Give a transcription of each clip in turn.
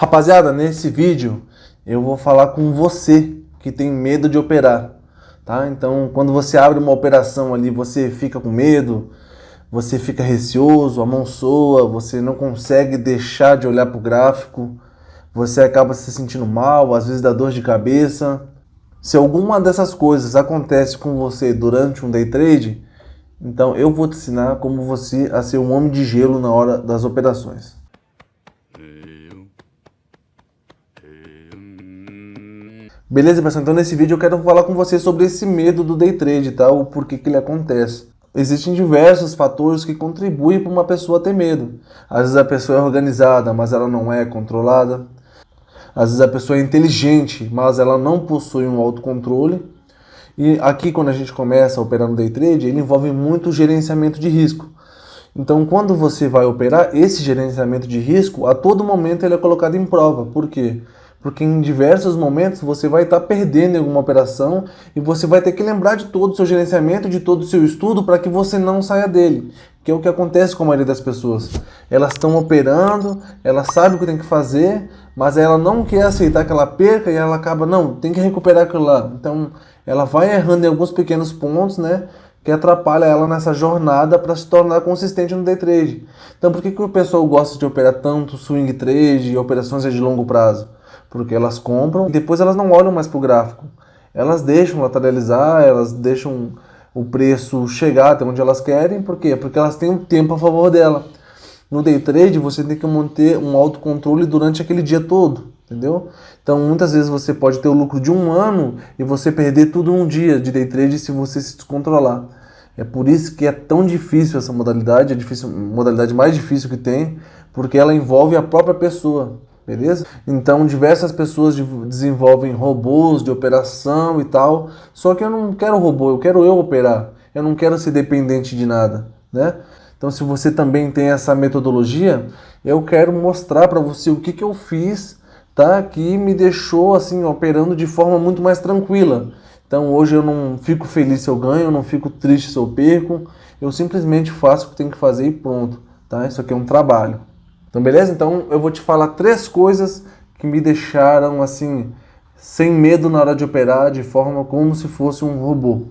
Rapaziada, nesse vídeo eu vou falar com você que tem medo de operar, tá? Então, quando você abre uma operação ali, você fica com medo, você fica receoso, a mão soa, você não consegue deixar de olhar para o gráfico, você acaba se sentindo mal, às vezes dá dor de cabeça. Se alguma dessas coisas acontece com você durante um day trade, então eu vou te ensinar como você a ser um homem de gelo na hora das operações. Beleza, pessoal? Então nesse vídeo eu quero falar com você sobre esse medo do day trade, tá? O porquê que ele acontece. Existem diversos fatores que contribuem para uma pessoa ter medo. Às vezes a pessoa é organizada, mas ela não é controlada. Às vezes a pessoa é inteligente, mas ela não possui um autocontrole. E aqui, quando a gente começa a operar no day trade, ele envolve muito gerenciamento de risco. Então, quando você vai operar, esse gerenciamento de risco, a todo momento ele é colocado em prova. Por quê? Porque em diversos momentos você vai estar perdendo em alguma operação e você vai ter que lembrar de todo o seu gerenciamento, de todo o seu estudo para que você não saia dele. Que é o que acontece com a maioria das pessoas. Elas estão operando, elas sabem o que tem que fazer, mas ela não quer aceitar que ela perca e ela acaba, não, tem que recuperar aquilo lá. Então ela vai errando em alguns pequenos pontos, né? Que atrapalha ela nessa jornada para se tornar consistente no day trade. Então por que o pessoal gosta de operar tanto swing trade e operações de longo prazo? Porque elas compram e depois elas não olham mais para o gráfico. Elas deixam lateralizar, elas deixam o preço chegar até onde elas querem. Por quê? Porque elas têm um tempo a favor dela. No day trade você tem que manter um autocontrole durante aquele dia todo, entendeu? Então muitas vezes você pode ter o lucro de um ano e você perder tudo em um dia de day trade se você se descontrolar. É por isso que é tão difícil essa modalidade, a modalidade mais difícil que tem, porque ela envolve a própria pessoa. Beleza? Então diversas pessoas desenvolvem robôs de operação e tal, só que eu não quero robô, eu quero eu operar, eu não quero ser dependente de nada, né? Então se você também tem essa metodologia, eu quero mostrar para você o que eu fiz, tá? Que me deixou assim operando de forma muito mais tranquila. Então hoje eu não fico feliz se eu ganho, eu não fico triste se eu perco, eu simplesmente faço o que tenho que fazer e pronto, tá? Isso aqui é um trabalho. Então, beleza? Então, eu vou te falar 3 coisas que me deixaram, assim, sem medo na hora de operar, de forma como se fosse um robô.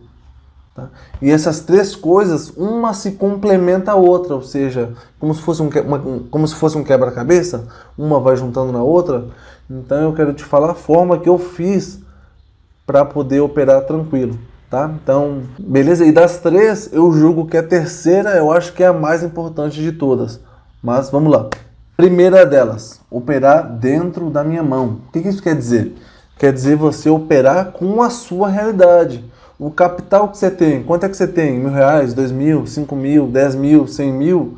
Tá? E essas 3 coisas, uma se complementa a outra, ou seja, como se fosse um quebra-cabeça, uma vai juntando na outra. Então, eu quero te falar a forma que eu fiz para poder operar tranquilo. Tá? Então, beleza? E das 3, eu julgo que a terceira, eu acho que é a mais importante de todas. Mas, vamos lá. Primeira delas, operar dentro da minha mão. O que isso quer dizer? Quer dizer você operar com a sua realidade. O capital que você tem, quanto é que você tem? R$1.000, R$2.000, R$5.000, R$10.000, R$100.000?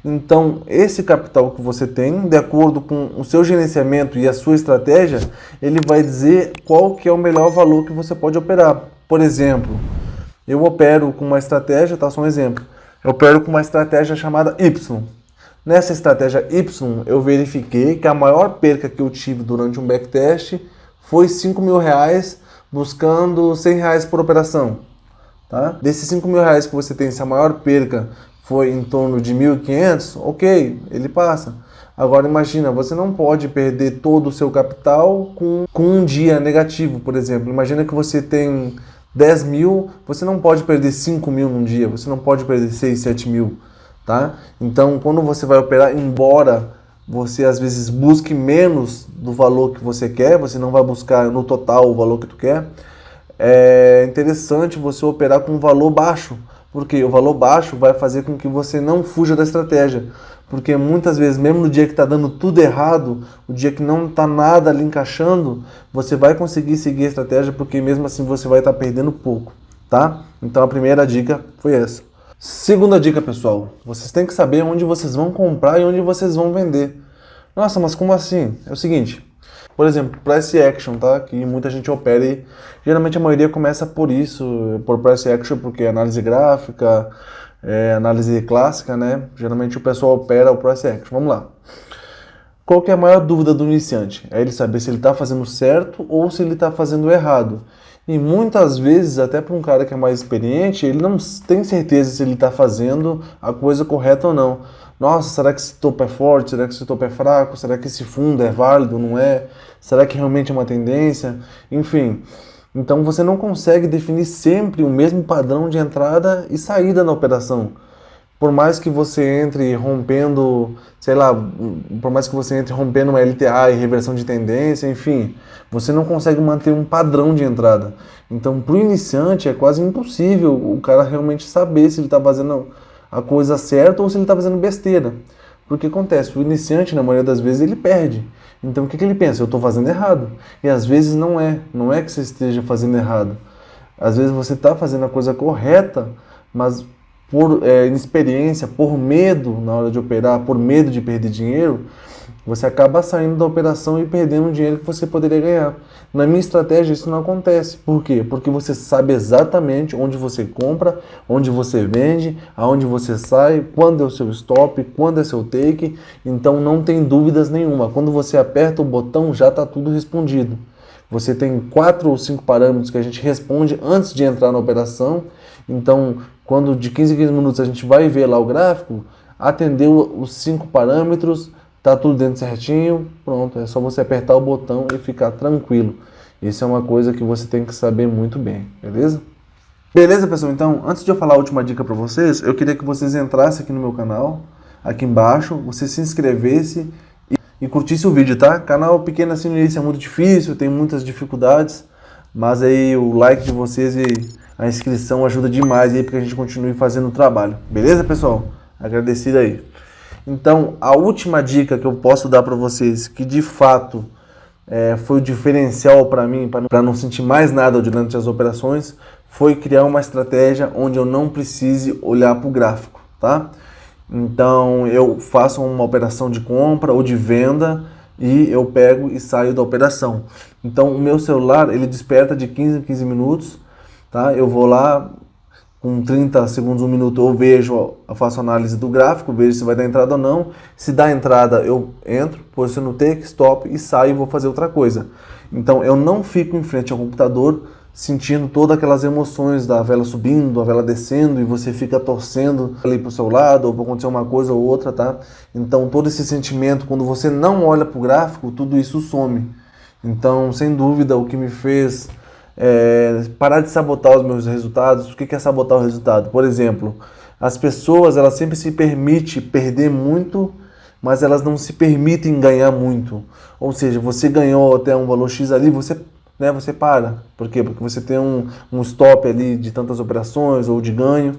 Então, esse capital que você tem, de acordo com o seu gerenciamento e a sua estratégia, ele vai dizer qual que é o melhor valor que você pode operar. Por exemplo, eu opero com uma estratégia, tá? Só um exemplo. Eu opero com uma estratégia chamada Y. Nessa estratégia Y, eu verifiquei que a maior perca que eu tive durante um backtest foi R$5.000, buscando R$100 por operação. Tá? Desses R$5.000 que você tem, se a maior perca foi em torno de 1.500, ok, ele passa. Agora imagina, você não pode perder todo o seu capital com um dia negativo, por exemplo. Imagina que você tem 10.000, você não pode perder 5.000 num dia, você não pode perder 6, 7.000. Tá? Então, quando você vai operar, embora você às vezes busque menos do valor que você quer, você não vai buscar no total o valor que tu quer, é interessante você operar com um valor baixo, porque o valor baixo vai fazer com que você não fuja da estratégia, porque muitas vezes, mesmo no dia que está dando tudo errado, o dia que não está nada ali encaixando, você vai conseguir seguir a estratégia, porque mesmo assim você vai estar perdendo pouco, tá? Então a primeira dica foi essa. Segunda dica, pessoal, vocês têm que saber onde vocês vão comprar e onde vocês vão vender. Nossa, mas como assim? É o seguinte, por exemplo, price action, tá? Que muita gente opera e geralmente a maioria começa por isso, por price action, porque é análise gráfica, análise clássica, né? Geralmente o pessoal opera o price action. Vamos lá. Qual que é a maior dúvida do iniciante? É ele saber se ele está fazendo certo ou se ele está fazendo errado. E muitas vezes, até para um cara que é mais experiente, ele não tem certeza se ele está fazendo a coisa correta ou não. nossa, será que esse topo é forte? Será que esse topo é fraco? Será que esse fundo é válido? Não é? Será que realmente é uma tendência? Enfim, então você não consegue definir sempre o mesmo padrão de entrada e saída na operação. Por mais que você entre rompendo, sei lá, por mais que você entre rompendo uma LTA e reversão de tendência, enfim, você não consegue manter um padrão de entrada. Então, para o iniciante é quase impossível o cara realmente saber se ele está fazendo a coisa certa ou se ele está fazendo besteira. Porque acontece, o iniciante, na maioria das vezes, ele perde. Então, o que ele pensa? Eu estou fazendo errado. E às vezes não é que você esteja fazendo errado. Às vezes você está fazendo a coisa correta, mas por inexperiência, por medo na hora de operar, por medo de perder dinheiro, você acaba saindo da operação e perdendo o dinheiro que você poderia ganhar. Na minha estratégia isso não acontece. Por quê? Porque você sabe exatamente onde você compra, onde você vende, aonde você sai, quando é o seu stop, quando é seu take, então não tem dúvidas nenhuma. Quando você aperta o botão já está tudo respondido. Você tem 4 ou 5 parâmetros que a gente responde antes de entrar na operação. Então, quando de 15 em 15 minutos a gente vai ver lá o gráfico, atendeu os 5 parâmetros, tá tudo dentro certinho, pronto, é só você apertar o botão e ficar tranquilo. Isso é uma coisa que você tem que saber muito bem, beleza? Beleza, pessoal? Então, antes de eu falar a última dica para vocês, eu queria que vocês entrassem aqui no meu canal, aqui embaixo, você se inscrevesse e curtisse o vídeo, tá? Canal pequeno assim no início é muito difícil, tem muitas dificuldades, mas aí o like de vocês e a inscrição ajuda demais aí para que a gente continue fazendo o trabalho. Beleza, pessoal? Agradecido aí. Então, a última dica que eu posso dar para vocês, que de fato foi o diferencial para mim, para não sentir mais nada durante as operações, foi criar uma estratégia onde eu não precise olhar para o gráfico, tá? Então, eu faço uma operação de compra ou de venda e eu pego e saio da operação. Então, o meu celular, ele desperta de 15 em 15 minutos, tá? Eu vou lá, com 30 segundos, 1 minuto, eu vejo, eu faço análise do gráfico, vejo se vai dar entrada ou não. Se dá entrada, eu entro, posiciono o take, stop e saio e vou fazer outra coisa. Então, eu não fico em frente ao computador sentindo todas aquelas emoções da vela subindo, a vela descendo e você fica torcendo ali pro seu lado ou para acontecer uma coisa ou outra, tá? Então, todo esse sentimento, quando você não olha pro gráfico, tudo isso some. Então, sem dúvida, o que me fez parar de sabotar os meus resultados. O que é sabotar o resultado? Por exemplo, as pessoas, elas sempre se permitem perder muito, mas elas não se permitem ganhar muito. Ou seja, você ganhou até um valor X ali, você para. Por quê? Porque você tem um stop ali de tantas operações ou de ganho,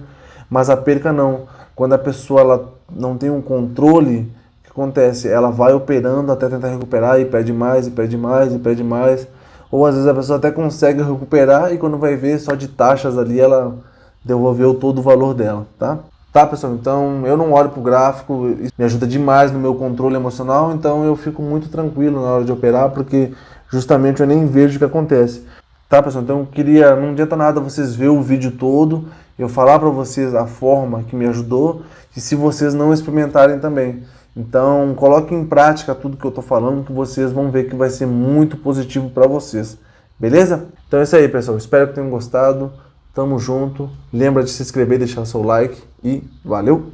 mas a perca não. Quando a pessoa ela não tem um controle, o que acontece? Ela vai operando até tentar recuperar e perde mais, e perde mais, e perde mais. Ou às vezes a pessoa até consegue recuperar e quando vai ver só de taxas ali ela devolveu todo o valor dela, tá? Tá, pessoal? Então eu não olho pro gráfico, isso me ajuda demais no meu controle emocional, então eu fico muito tranquilo na hora de operar porque justamente eu nem vejo o que acontece. Tá, pessoal? Então não adianta nada vocês verem o vídeo todo, eu falar para vocês a forma que me ajudou e se vocês não experimentarem também. Então, coloque em prática tudo que eu estou falando, que vocês vão ver que vai ser muito positivo para vocês. Beleza? Então é isso aí, pessoal. Espero que tenham gostado. Tamo junto. Lembra de se inscrever e deixar seu like. E valeu!